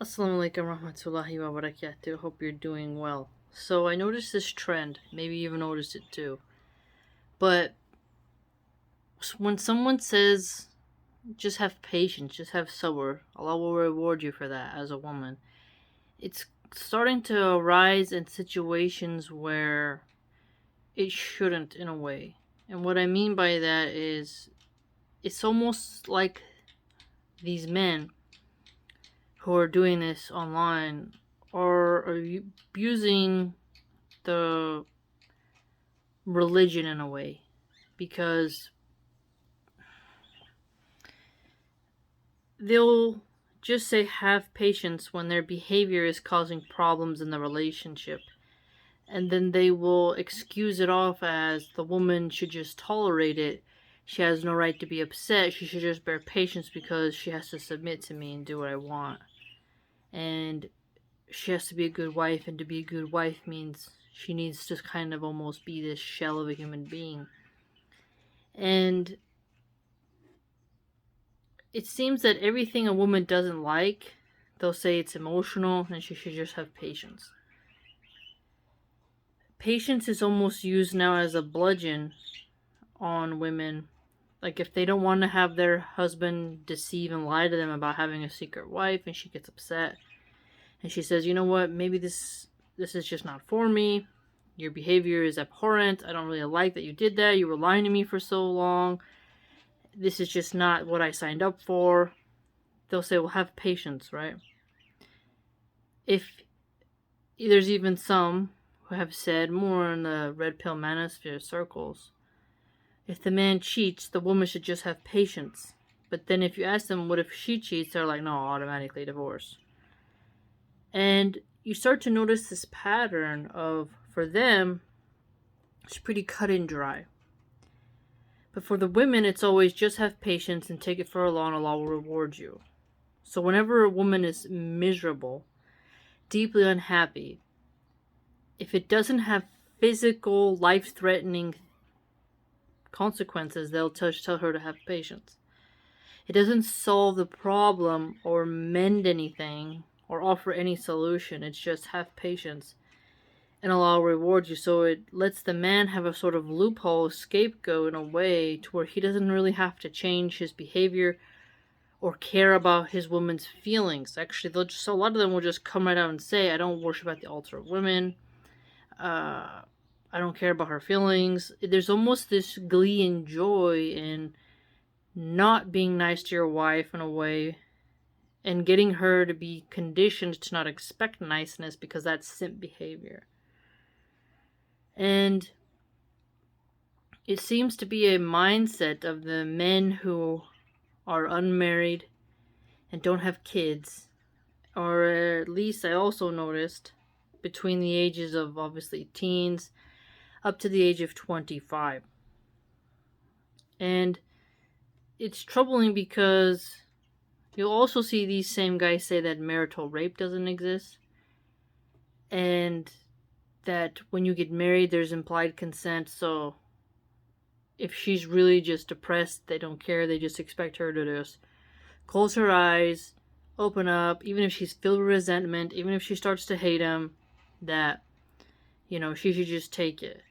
Assalamu alaikum warahmatullahi wabarakatuh. Hope you're doing well. So I noticed this trend. Maybe you even noticed it too. But when someone says, just have patience, just have sabr, Allah will reward you for that as a woman, it's starting to arise in situations where it shouldn't in a way. And what I mean by that is it's almost like these men who are doing this online are abusing the religion in a way, because they'll just say have patience when their behavior is causing problems in the relationship, and then they will excuse it off as the woman should just tolerate it. She has no right to be upset. She should just bear patience because she has to submit to me and do what I want. And she has to be a good wife, and to be a good wife means she needs to kind of almost be this shell of a human being. And it seems that everything a woman doesn't like, they'll say it's emotional and she should just have patience. Patience is almost used now as a bludgeon on women. Like if they don't want to have their husband deceive and lie to them about having a secret wife, and she gets upset and she says, "You know what? Maybe this is just not for me. Your behavior is abhorrent. I don't really like that you did that. You were lying to me for so long. This is just not what I signed up for." They'll say, "Well, have patience, right?" If there's even some who have said, more in the red pill manosphere circles, if the man cheats, the woman should just have patience. But then if you ask them, what if she cheats, they're like, no, automatically divorce. And you start to notice this pattern of, for them, it's pretty cut and dry. But for the women, it's always just have patience and take it for Allah, and Allah will reward you. So whenever a woman is miserable, deeply unhappy, if it doesn't have physical, life-threatening consequences, they'll tell her to have patience. It doesn't solve the problem or mend anything or offer any solution. It's just have patience and Allah will reward you. So it lets the man have a sort of loophole, scapegoat in a way, to where he doesn't really have to change his behavior or care about his woman's feelings. Actually, a lot of them will just come right out and say, I don't worship at the altar of women. I don't care about her feelings. There's almost this glee and joy in not being nice to your wife in a way, and getting her to be conditioned to not expect niceness because that's simp behavior. And it seems to be a mindset of the men who are unmarried and don't have kids, or at least I also noticed between the ages of obviously teens up to the age of 25. And it's troubling because you'll also see these same guys say that marital rape doesn't exist, and that when you get married there's implied consent. So if she's really just depressed, they don't care. They just expect her to just close her eyes, open up, even if she's filled with resentment, even if she starts to hate him, that, she should just take it.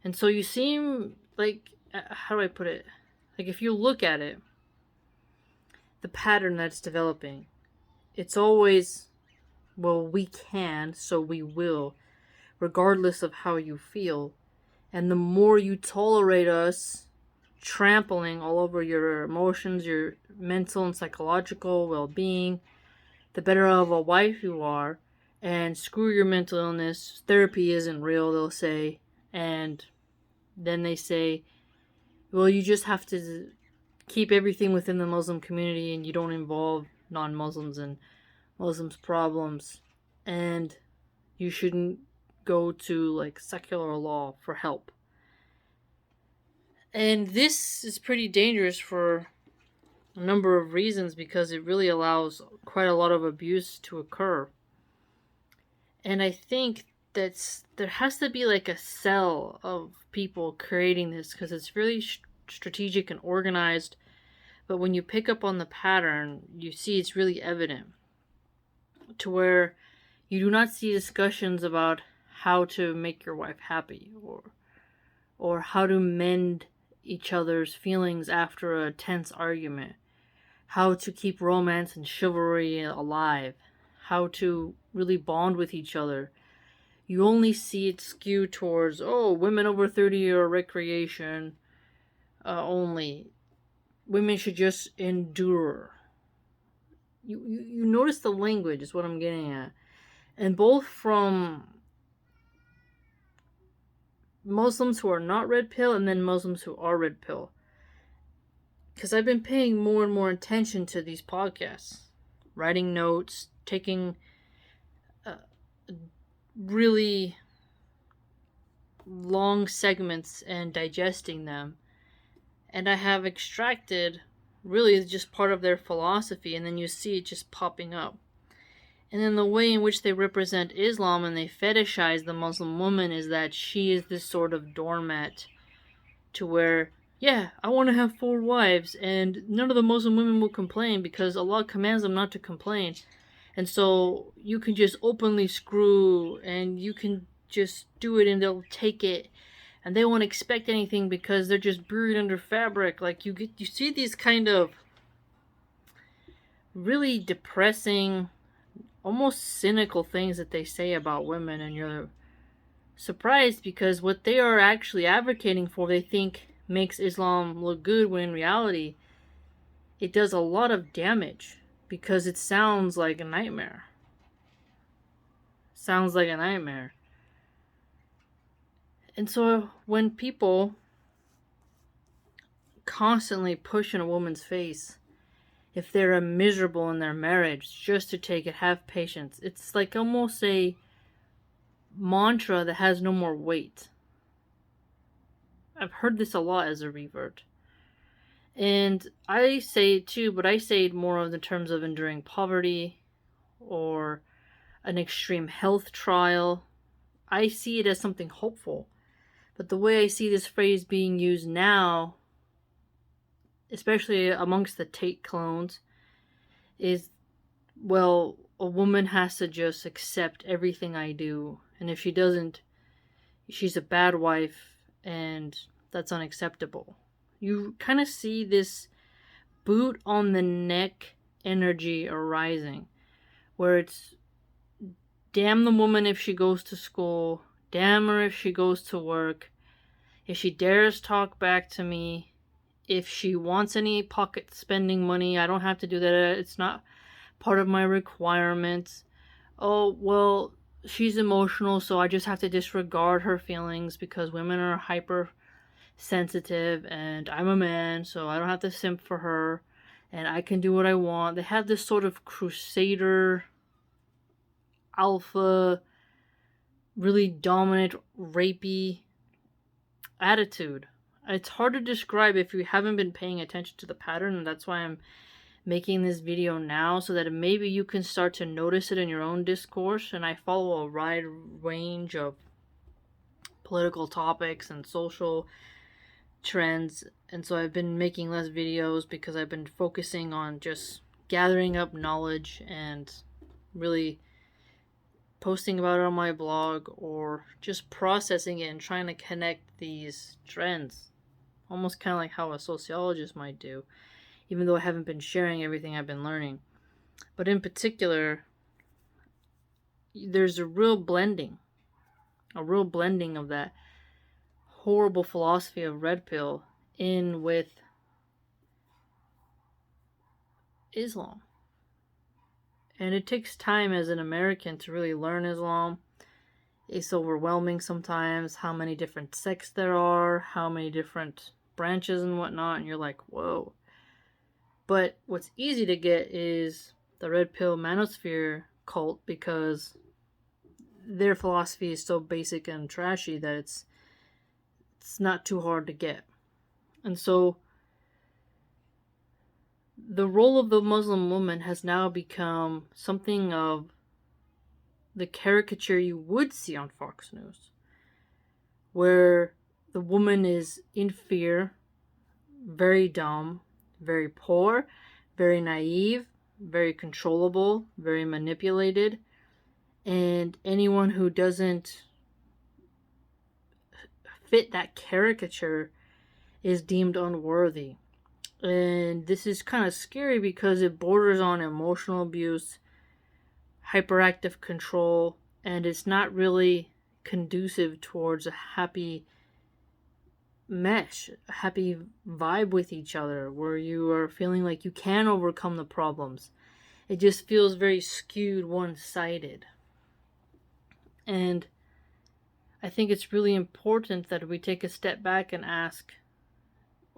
And so you seem like, how do I put it? Like if you look at it, the pattern that's developing, it's always, well, we can, so we will, regardless of how you feel. And the more you tolerate us trampling all over your emotions, your mental and psychological well-being, the better of a wife you are. And screw your mental illness, therapy isn't real, they'll say. And then they say, well, you just have to keep everything within the Muslim community and you don't involve non-Muslims and Muslims' problems. And you shouldn't go to like secular law for help. And this is pretty dangerous for a number of reasons, because it really allows quite a lot of abuse to occur. And I think there has to be like a cell of people creating this, because it's really strategic and organized. But when you pick up on the pattern, you see it's really evident. to where you do not see discussions about how to make your wife happy, or how to mend each other's feelings after a tense argument, how to keep romance and chivalry alive, how to really bond with each other. You only see it skew towards, oh, women over 30 are recreation only. Women should just endure. You notice the language is what I'm getting at. And both from Muslims who are not red pill and then Muslims who are red pill. Because I've been paying more and more attention to these podcasts. Writing notes, taking really long segments and digesting them. And I have extracted really just part of their philosophy, and then you see it just popping up. And then the way in which they represent Islam and they fetishize the Muslim woman is that she is this sort of doormat to where, yeah, I want to have 4 wives, and none of the Muslim women will complain because Allah commands them not to complain. And so you can just openly screw, and you can just do it, and they'll take it, and they won't expect anything because they're just buried under fabric. Like you see these kind of really depressing, almost cynical things that they say about women, and you're surprised because what they are actually advocating for, they think makes Islam look good, when in reality it does a lot of damage because it sounds like a nightmare. Sounds like a nightmare. And so when people constantly push in a woman's face if they're miserable in their marriage, just to take it, have patience, it's like almost a mantra that has no more weight. I've heard this a lot as a revert. And I say it too, but I say it more of the terms of enduring poverty or an extreme health trial. I see it as something hopeful. But the way I see this phrase being used now, especially amongst the Tate clones, is, well, a woman has to just accept everything I do. And if she doesn't, she's a bad wife, and that's unacceptable. You kind of see this boot on the neck energy arising, where it's, damn the woman if she goes to school, damn her if she goes to work, if she dares talk back to me, if she wants any pocket spending money, I don't have to do that, it's not part of my requirements. Oh, well, she's emotional, so I just have to disregard her feelings because women are hyper sensitive, and I'm a man, so I don't have to simp for her, and I can do what I want. They have this sort of crusader, alpha, really dominant, rapey attitude. It's hard to describe if you haven't been paying attention to the pattern, and that's why I'm making this video now, so that maybe you can start to notice it in your own discourse. And I follow a wide range of political topics and social trends, and so I've been making less videos because I've been focusing on just gathering up knowledge and really posting about it on my blog, or just processing it and trying to connect these trends, almost kind of like how a sociologist might do, even though I haven't been sharing everything I've been learning. But in particular, there's a real blending of that horrible philosophy of red pill in with Islam. And it takes time as an American to really learn Islam. It's overwhelming sometimes how many different sects there are, how many different branches and whatnot, and you're like, whoa. But what's easy to get is the red pill manosphere cult, because their philosophy is so basic and trashy that it's not too hard to get. And so the role of the Muslim woman has now become something of the caricature you would see on Fox News, where the woman is in fear, very dumb, very poor, very naive, very controllable, very manipulated, and anyone who doesn't fit that caricature is deemed unworthy. And this is kind of scary because it borders on emotional abuse, hyperactive control, and it's not really conducive towards a happy mesh, a happy vibe with each other where you are feeling like you can overcome the problems. It just feels very skewed, one-sided. And I think it's really important that we take a step back and ask,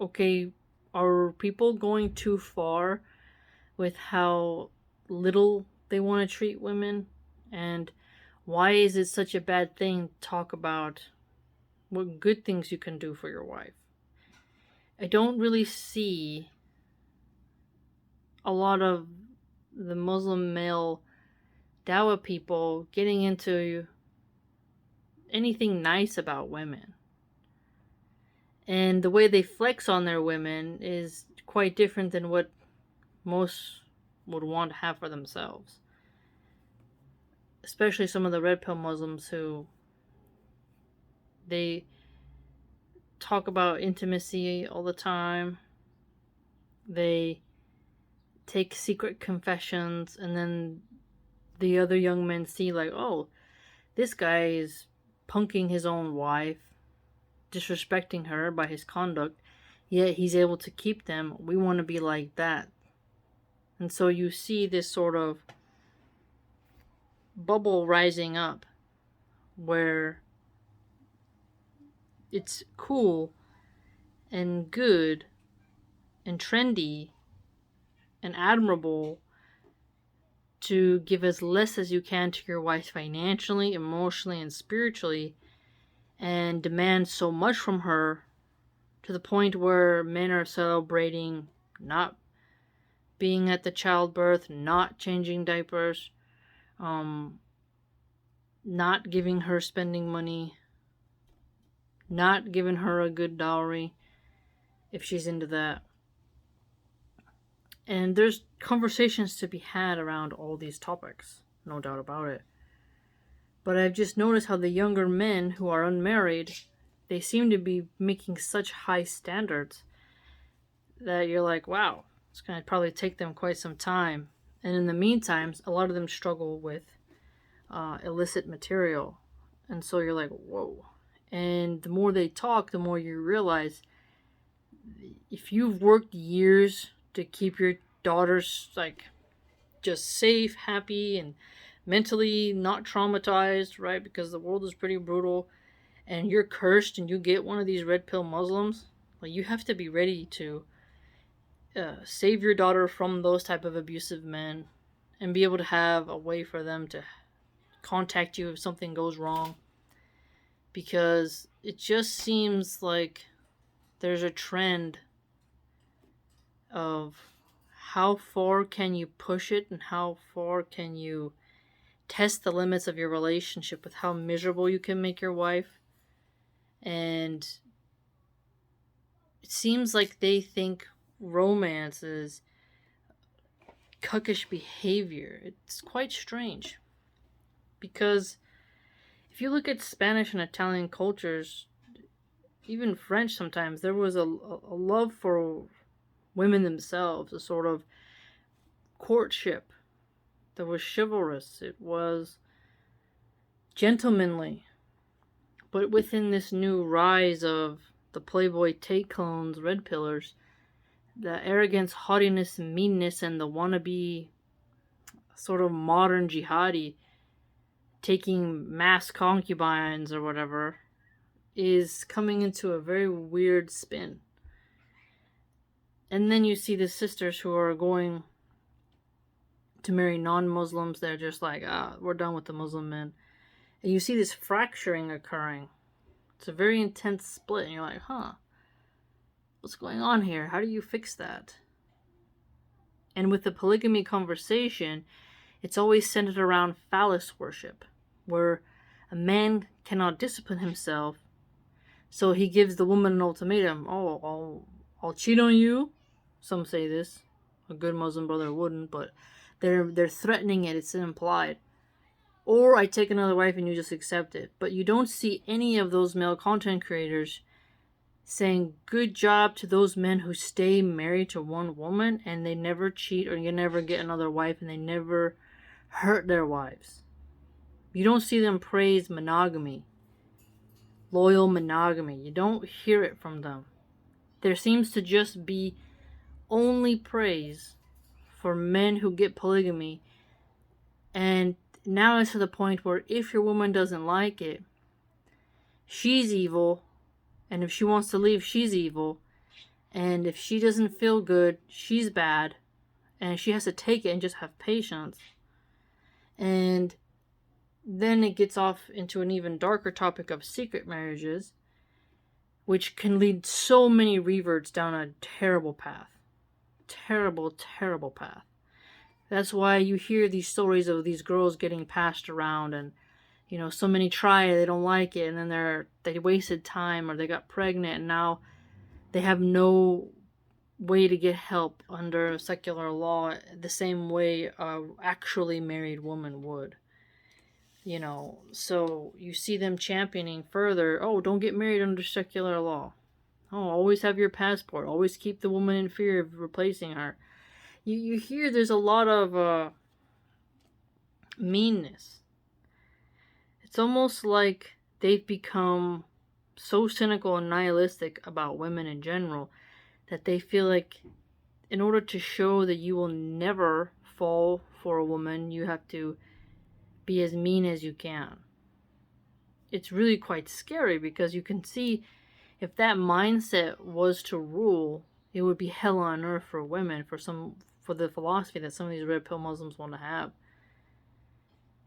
okay, are people going too far with how little they want to treat women? And why is it such a bad thing to talk about what good things you can do for your wife? I don't really see a lot of the Muslim male Dawa people getting into anything nice about women. And the way they flex on their women is quite different than what most would want to have for themselves. Especially some of the red pill Muslims who they talk about intimacy all the time. They take secret confessions, and then the other young men see like, oh, this guy is punking his own wife, disrespecting her by his conduct, yet he's able to keep them. We want to be like that. And so you see this sort of bubble rising up where it's cool and good and trendy and admirable to give as less as you can to your wife financially, emotionally, and spiritually, and demand so much from her to the point where men are celebrating not being at the childbirth, not changing diapers, not giving her spending money, not giving her a good dowry if she's into that. And there's conversations to be had around all these topics, no doubt about it. But I've just noticed how the younger men who are unmarried, they seem to be making such high standards that you're like, wow, it's going to probably take them quite some time. And in the meantime, a lot of them struggle with illicit material. And so you're like, whoa. And the more they talk, the more you realize if you've worked years to keep your daughters like just safe, happy, and mentally not traumatized, right? Because the world is pretty brutal, and you're cursed and you get one of these red pill Muslims, like you have to be ready to save your daughter from those type of abusive men and be able to have a way for them to contact you if something goes wrong. Because it just seems like there's a trend of how far can you push it and how far can you test the limits of your relationship with how miserable you can make your wife. And it seems like they think romance is cuckish behavior. It's quite strange. Because if you look at Spanish and Italian cultures, even French sometimes, there was a love for women themselves, a sort of courtship that was chivalrous. It was gentlemanly. But within this new rise of the Playboy take clones, red pillars, the arrogance, haughtiness, and meanness, and the wannabe sort of modern jihadi taking mass concubines or whatever is coming into a very weird spin. And then you see the sisters who are going to marry non-Muslims. They're just like, we're done with the Muslim men. And you see this fracturing occurring. It's a very intense split. And you're like, what's going on here? How do you fix that? And with the polygamy conversation, it's always centered around phallus worship, where a man cannot discipline himself, so he gives the woman an ultimatum. I'll cheat on you. Some say this. A good Muslim brother wouldn't, but They're threatening it. It's implied. Or I take another wife and you just accept it. But you don't see any of those male content creators saying good job to those men who stay married to one woman and they never cheat or you never get another wife and they never hurt their wives. You don't see them praise monogamy, loyal monogamy. You don't hear it from them. There seems to just be only praise for men who get polygamy. And now it's to the point where if your woman doesn't like it, she's evil. And if she wants to leave, she's evil. And if she doesn't feel good, she's bad. And she has to take it and just have patience. And then it gets off into an even darker topic of secret marriages, which can lead so many reverts down a terrible path. Terrible, terrible path. That's why you hear these stories of these girls getting passed around and, you know, so many try it, they don't like it, and then they wasted time or they got pregnant and now they have no way to get help under secular law the same way a actually married woman would. You know, so you see them championing further, oh, don't get married under secular law. Oh, always have your passport. Always keep the woman in fear of replacing her. You hear there's a lot of meanness. It's almost like they've become so cynical and nihilistic about women in general that they feel like in order to show that you will never fall for a woman, you have to be as mean as you can. It's really quite scary because you can see if that mindset was to rule, it would be hell on earth for women, for the philosophy that some of these red pill Muslims want to have.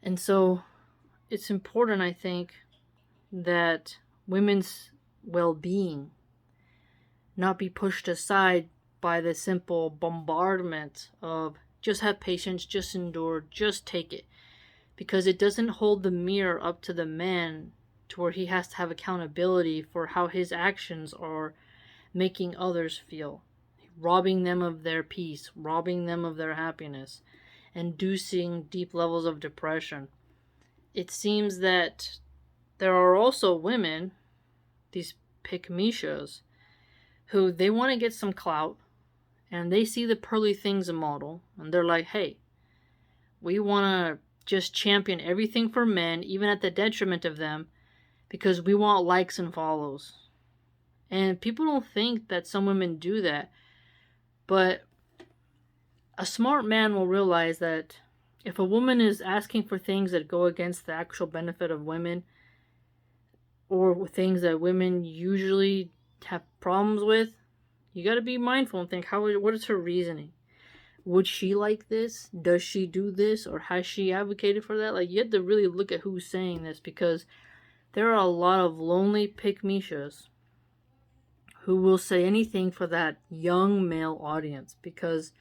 And so it's important, I think, that women's well-being not be pushed aside by the simple bombardment of just have patience, just endure, just take it. Because it doesn't hold the mirror up to the man to where he has to have accountability for how his actions are making others feel. Robbing them of their peace, robbing them of their happiness, inducing deep levels of depression. It seems that there are also women, these pick-me-shows, who they want to get some clout, and they see the pearly things model, and they're like, hey, we want to just champion everything for men, even at the detriment of them, because we want likes and follows. And people don't think that some women do that, but a smart man will realize that if a woman is asking for things that go against the actual benefit of women, or things that women usually have problems with, you got to be mindful and think, what is her reasoning? Would she like this? Does she do this? Or has she advocated for that? Like, you have to really look at who's saying this, because there are a lot of lonely pick-me-shows who will say anything for that young male audience, because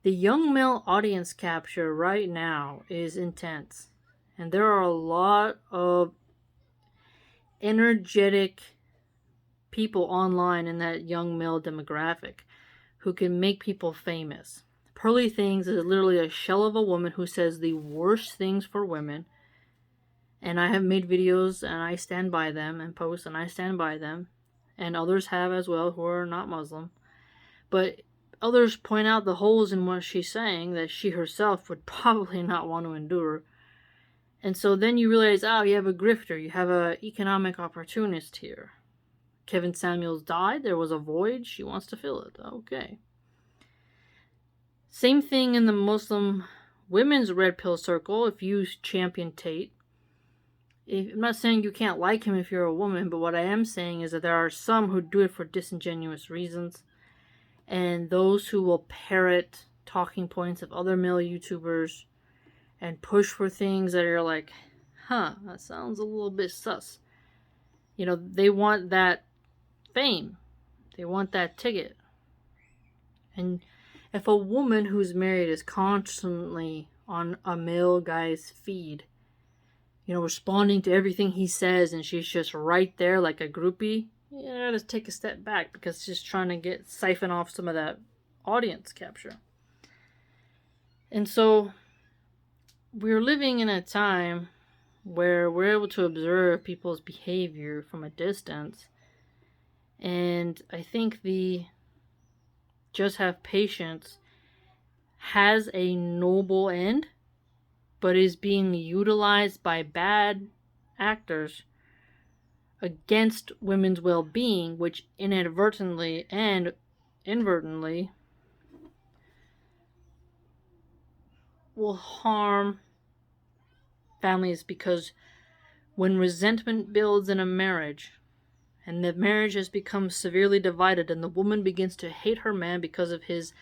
the young male audience capture right now is intense. And there are a lot of energetic people online in that young male demographic who can make people famous. Pearly Things is literally a shell of a woman who says the worst things for women. And I have made videos and I stand by them and post and I stand by them. And others have as well who are not Muslim. But others point out the holes in what she's saying that she herself would probably not want to endure. And so then you realize, oh, you have a grifter. You have an economic opportunist here. Kevin Samuels died. There was a void. She wants to fill it. Okay. Same thing in the Muslim women's red pill circle. If you champion Tate, I'm not saying you can't like him if you're a woman, but what I am saying is that there are some who do it for disingenuous reasons, and those who will parrot talking points of other male YouTubers and push for things that are like, that sounds a little bit sus. You know, they want that fame. They want that ticket. And if a woman who's married is constantly on a male guy's feed, you know, responding to everything he says, and she's just right there like a groupie, you gotta take a step back, because she's trying to siphon off some of that audience capture. And so we're living in a time where we're able to observe people's behavior from a distance. And I think the just have patience has a noble end, but is being utilized by bad actors against women's well being, which inadvertently and inadvertently will harm families, because when resentment builds in a marriage and the marriage has become severely divided and the woman begins to hate her man because of his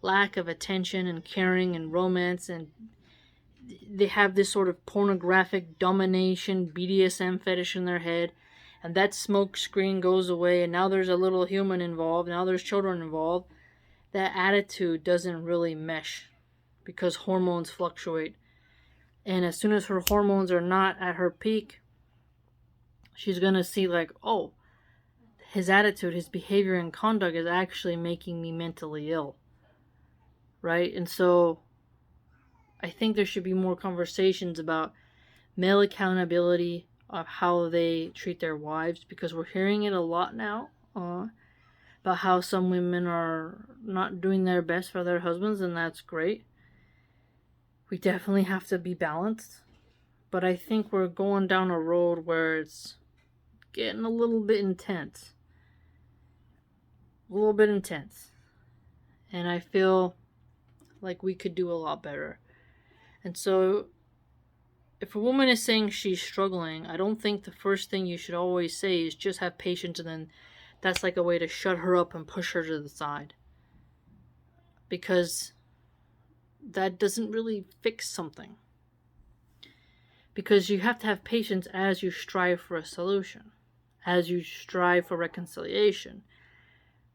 lack of attention and caring and romance, and they have this sort of pornographic domination BDSM fetish in their head, and that smoke screen goes away and now there's a little human involved, now there's children involved, that attitude doesn't really mesh because hormones fluctuate. And as soon as her hormones are not at her peak, she's going to see, like, oh, his attitude, his behavior and conduct is actually making me mentally ill. Right? And so I think there should be more conversations about male accountability of how they treat their wives, because we're hearing it a lot now about how some women are not doing their best for their husbands, and that's great. We definitely have to be balanced, but I think we're going down a road where it's getting a little bit intense. And I feel like we could do a lot better. And so if a woman is saying she's struggling, I don't think the first thing you should always say is just have patience, and then that's like a way to shut her up and push her to the side. Because that doesn't really fix something. Because you have to have patience as you strive for a solution, as you strive for reconciliation.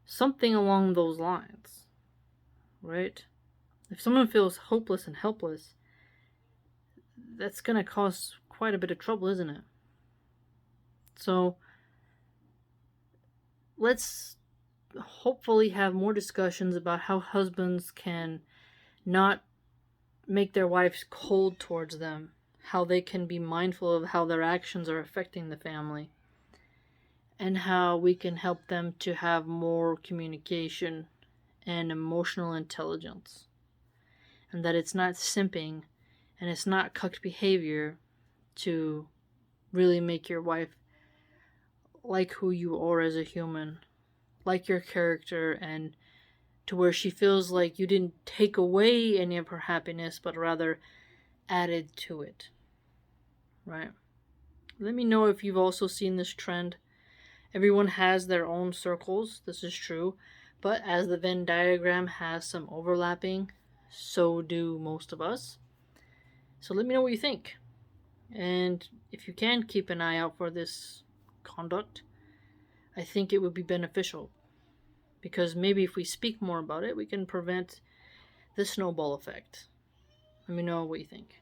Something along those lines, right? If someone feels hopeless and helpless, that's going to cause quite a bit of trouble, isn't it? So let's hopefully have more discussions about how husbands can not make their wives cold towards them, how they can be mindful of how their actions are affecting the family, and how we can help them to have more communication and emotional intelligence. And that it's not simping and it's not cucked behavior to really make your wife like who you are as a human, like your character, and to where she feels like you didn't take away any of her happiness, but rather added to it. Right? Let me know if you've also seen this trend. Everyone has their own circles, this is true, but as the Venn diagram has some overlapping, so do most of us. So let me know what you think. And if you can, keep an eye out for this conduct. I think it would be beneficial, because maybe if we speak more about it, we can prevent the snowball effect. Let me know what you think.